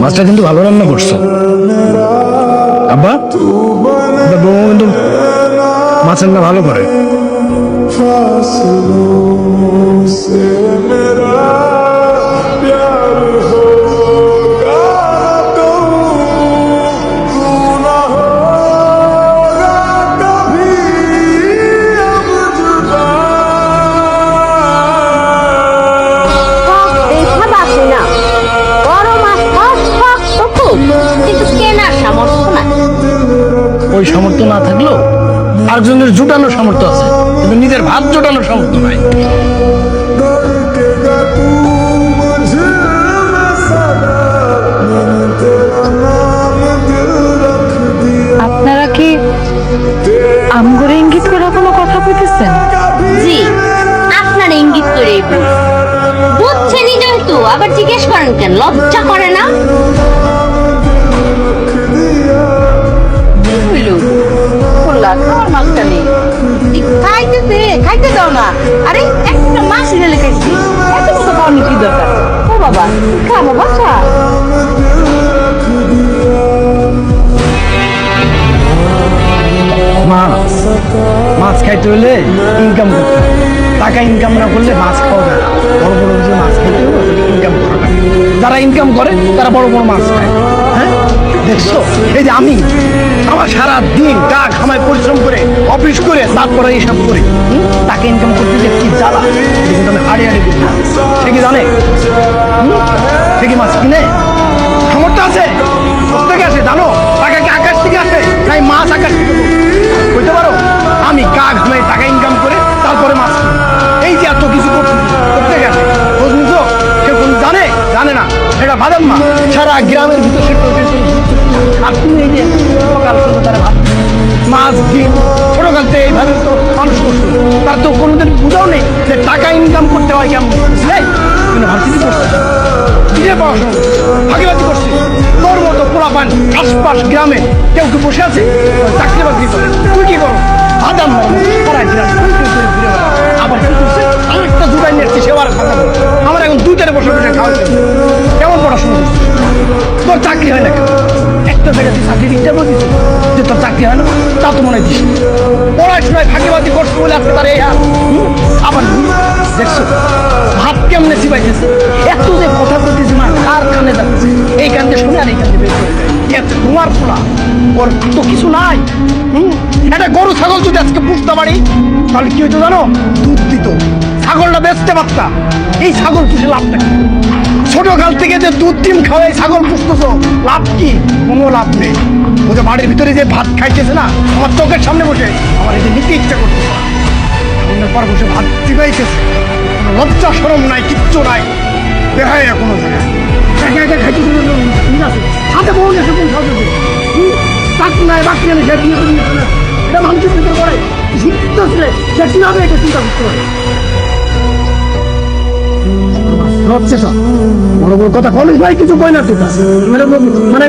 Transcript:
মাছটা কিন্তু ভালো রান্না করছো আব্বা। বউ কিন্তু মাছ রান্না ভালো করে। ওই সামর্থ্য না থাকলেও আরেকজনের জোটানোর সামর্থ্য আছে, কিন্তু নিজের ভাত জোটানোর সামর্থ্য নাই। আপনারা কি আমগরে ইঙ্গিত করে কোনো কথা কইতেছেন? জি, আপনার ইঙ্গিত করে বুঝছেনই যেহেতু আবার জিজ্ঞেস করেন কেন? লজ্জা করে না? খাইতে দাও না। আরে একটা মাছ ঢেলে খাইছি, এত মতো খাওয়ানি কি দরকার? ও বাবা, খা বাবা খা। মাছ খাইতে হলে ইনকাম করতে হবে, টাকা ইনকাম না করলে মাছ খাওয়া যায় না। বড় বড় যে মাছ খাইতে হবে ইনকাম করা লাগে। যারা ইনকাম করে তারা বড় বড় মাছ খায়। হ্যাঁ দেখছো, এই যে আমি আমার সারা দিন গা ঘামায় পরিশ্রম করে অফিস করে তারপরে এইসব করি, টাকা ইনকাম করতে যে কি জ্বালা কিন্তু আমি হাড়ি হাড়ি দিই না। সে কি জানে? সে কি মাছ কিনে? সামর্থ্য আছে? কোথেকে আসে জানো? টাকা কি আকাশ থেকে আসে? তাই মাছ আকাশ থেকে বুঝতে পারো? আমি গা ঘামাই টাকা ইনকাম করে তারপরে মাছ কিনি। এই যে এত কিছু করছি কোথেকে আসে? খোঁজ নিছো? কেউ কোন জানে? জানে না। এটা বাদাম মা সারা গ্রামের ভিতর সে আর তুমি এই যে সকাল সন্ধ্যা তারা ভাত মাছ ডিম ছোটকাল থেকে এইভাবে তো মানুষ করছো, তার তো কোনোদিন বুঝাও নেই যে টাকা ইনকাম করতে হয় কেমন। কিন্তু ভার্সিটি করছে, নিজে পড়াশোনা ভাগিবাজি করছে। তোর মতো পোলাপান আশপাশ গ্রামে কেউ কেউ বসে আছে চাকরি বাকরি করে, তুই কি করো? বাদাম সারা গ্রাম আবার কি করছে? আরেকটা জুড়াই নিয়ে এসছে, সেবার খাতা আমার এখন দুইটারে বসে বসে খাওয়াচ্ছে। কেমন পড়াশোনা করছে? তোর চাকরি হয় না কেন? একটা জায়গায় তুই চাকরির ইন্টারভিউ দিচ্ছিস যে তোর চাকরি হয় না, তা তো মনে হয় দিস। পড়াশোনায় ফাঁকিবাজি করছে বলে আসতে পারে। আবার দেখছো ভাত কেমনে চিবাইতেছে, এত যে কথা বলতেছি মা কার কানে যাচ্ছে, এই কান্দে শুনে আর এই কান্দে বের করে তোমার পোলা ওর তো কিছু নাই। একটা গরু ছাগল যদি আজকে পুষতে পারি তাহলে কি হইতো জানো? দুধ দিত, ছাগলটা বেচতে পারতা। এই ছাগল পুষে লাভটা কি? ছোটকাল থেকে যে দুধ ডিম খাওয়াই ছাগল পুষতেছ, লাভ কি? কোনো লাভ নেই। ও যে বাড়ির ভিতরে যে ভাত খাইতেছে না, আমার চোখের সামনে বসে আমার এই যে নিতে ইচ্ছা করতেছে, সামনের পর বসে ভাত চিবাইতেছে, লজ্জা শরম নাই, কিচ্ছু নাই, দেখায় না কোনো জায়গায়। হাতে বউ এসে কোন সাহায্য চাকরি নাই বাকি নেই, সে বিয়ে করে নিচ্ছে না। এটা মানুষের ভিতরে করে শিক্ষিত ছেলে সে কিভাবে এটা চিন্তা করতে পারে? বড় বড় কথা কলেজ ভাই কিছু কয় না, মানে